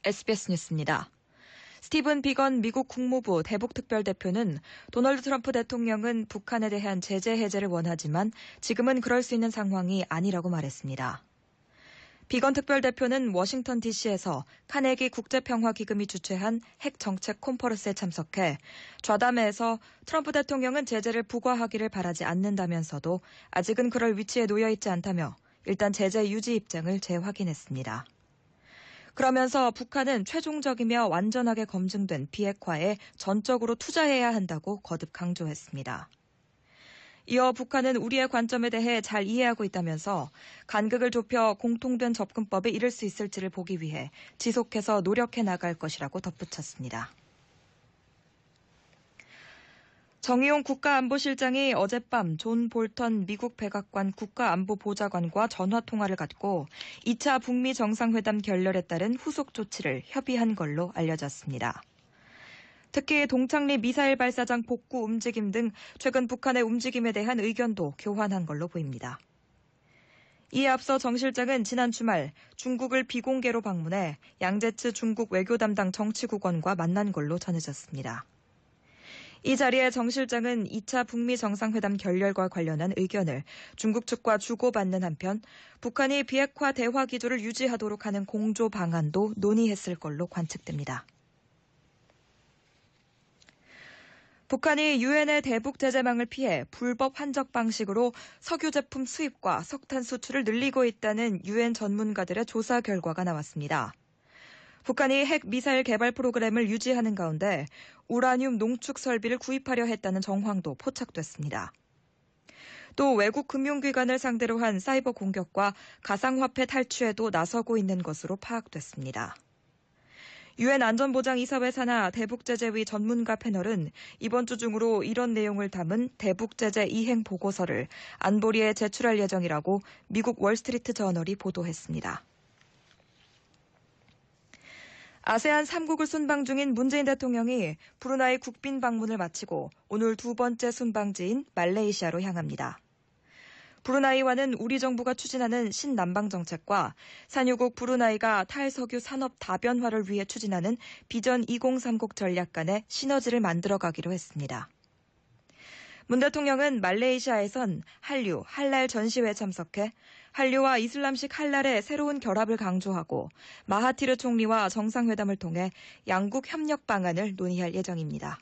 SBS 뉴스입니다. 스티븐 비건 미국 국무부 대북특별대표는 도널드 트럼프 대통령은 북한에 대한 제재 해제를 원하지만 지금은 그럴 수 있는 상황이 아니라고 말했습니다. 비건 특별대표는 워싱턴 DC에서 카네기 국제평화기금이 주최한 핵정책 컨퍼런스에 참석해 좌담회에서 트럼프 대통령은 제재를 부과하기를 바라지 않는다면서도 아직은 그럴 위치에 놓여 있지 않다며 일단 제재 유지 입장을 재확인했습니다. 그러면서 북한은 최종적이며 완전하게 검증된 비핵화에 전적으로 투자해야 한다고 거듭 강조했습니다. 이어 북한은 우리의 관점에 대해 잘 이해하고 있다면서 간극을 좁혀 공통된 접근법에 이를 수 있을지를 보기 위해 지속해서 노력해 나갈 것이라고 덧붙였습니다. 정의용 국가안보실장이 어젯밤 존 볼턴 미국 백악관 국가안보보좌관과 전화통화를 갖고 2차 북미 정상회담 결렬에 따른 후속 조치를 협의한 걸로 알려졌습니다. 특히 동창리 미사일 발사장 복구 움직임 등 최근 북한의 움직임에 대한 의견도 교환한 걸로 보입니다. 이에 앞서 정 실장은 지난 주말 중국을 비공개로 방문해 양제츠 중국 외교 담당 정치국원과 만난 걸로 전해졌습니다. 이 자리에 정 실장은 2차 북미 정상회담 결렬과 관련한 의견을 중국 측과 주고받는 한편 북한이 비핵화 대화 기조를 유지하도록 하는 공조 방안도 논의했을 걸로 관측됩니다. 북한이 유엔의 대북 제재망을 피해 불법 환적 방식으로 석유 제품 수입과 석탄 수출을 늘리고 있다는 유엔 전문가들의 조사 결과가 나왔습니다. 북한이 핵 미사일 개발 프로그램을 유지하는 가운데 우라늄 농축 설비를 구입하려 했다는 정황도 포착됐습니다. 또 외국 금융기관을 상대로 한 사이버 공격과 가상화폐 탈취에도 나서고 있는 것으로 파악됐습니다. 유엔 안전보장이사회 산하 대북제재위 전문가 패널은 이번 주 중으로 이런 내용을 담은 대북제재 이행 보고서를 안보리에 제출할 예정이라고 미국 월스트리트 저널이 보도했습니다. 아세안 3국을 순방 중인 문재인 대통령이 브루나이 국빈 방문을 마치고 오늘 두 번째 순방지인 말레이시아로 향합니다. 브루나이와는 우리 정부가 추진하는 신남방 정책과 산유국 브루나이가 탈석유 산업 다변화를 위해 추진하는 비전 2030 전략 간의 시너지를 만들어가기로 했습니다. 문 대통령은 말레이시아에선 한류, 할랄 전시회에 참석해 한류와 이슬람식 할랄의 새로운 결합을 강조하고 마하티르 총리와 정상회담을 통해 양국 협력 방안을 논의할 예정입니다.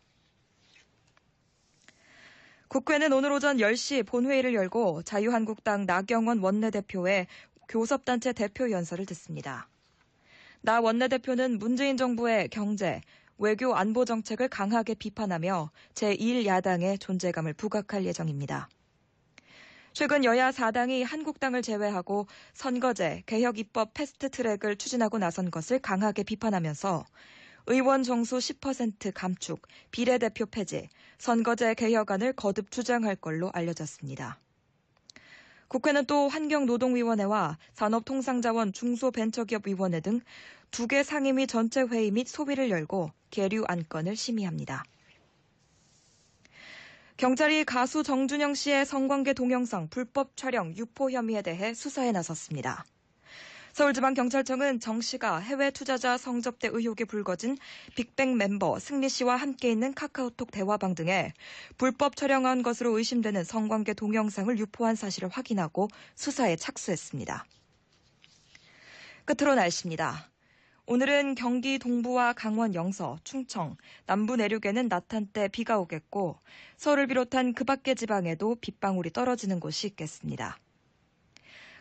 국회는 오늘 오전 10시 본회의를 열고 자유한국당 나경원 원내대표의 교섭단체 대표 연설을 듣습니다. 나 원내대표는 문재인 정부의 경제, 외교 안보 정책을 강하게 비판하며 제1야당의 존재감을 부각할 예정입니다. 최근 여야 4당이 한국당을 제외하고 선거제, 개혁 입법 패스트트랙을 추진하고 나선 것을 강하게 비판하면서 의원 정수 10% 감축, 비례대표 폐지, 선거제 개혁안을 거듭 주장할 걸로 알려졌습니다. 국회는 또 환경노동위원회와 산업통상자원 중소벤처기업위원회 등 2개 상임위 전체 회의 및 소위를 열고 계류 안건을 심의합니다. 경찰이 가수 정준영 씨의 성관계 동영상 불법 촬영 유포 혐의에 대해 수사에 나섰습니다. 서울지방경찰청은 정 씨가 해외 투자자 성접대 의혹이 불거진 빅뱅 멤버 승리 씨와 함께 있는 카카오톡 대화방 등에 불법 촬영한 것으로 의심되는 성관계 동영상을 유포한 사실을 확인하고 수사에 착수했습니다. 끝으로 날씨입니다. 오늘은 경기 동부와 강원 영서, 충청, 남부 내륙에는 낮 한때 비가 오겠고 서울을 비롯한 그 밖의 지방에도 빗방울이 떨어지는 곳이 있겠습니다.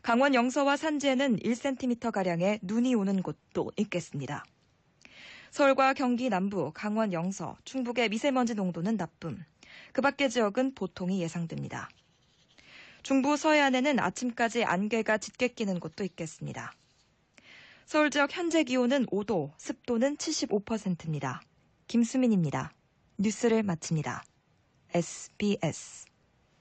강원 영서와 산지에는 1cm가량의 눈이 오는 곳도 있겠습니다. 서울과 경기 남부, 강원 영서, 충북의 미세먼지 농도는 나쁨, 그 밖의 지역은 보통이 예상됩니다. 중부 서해안에는 아침까지 안개가 짙게 끼는 곳도 있겠습니다. 서울 지역 현재 기온은 5도, 습도는 75%입니다. 김수민입니다. 뉴스를 마칩니다. SBS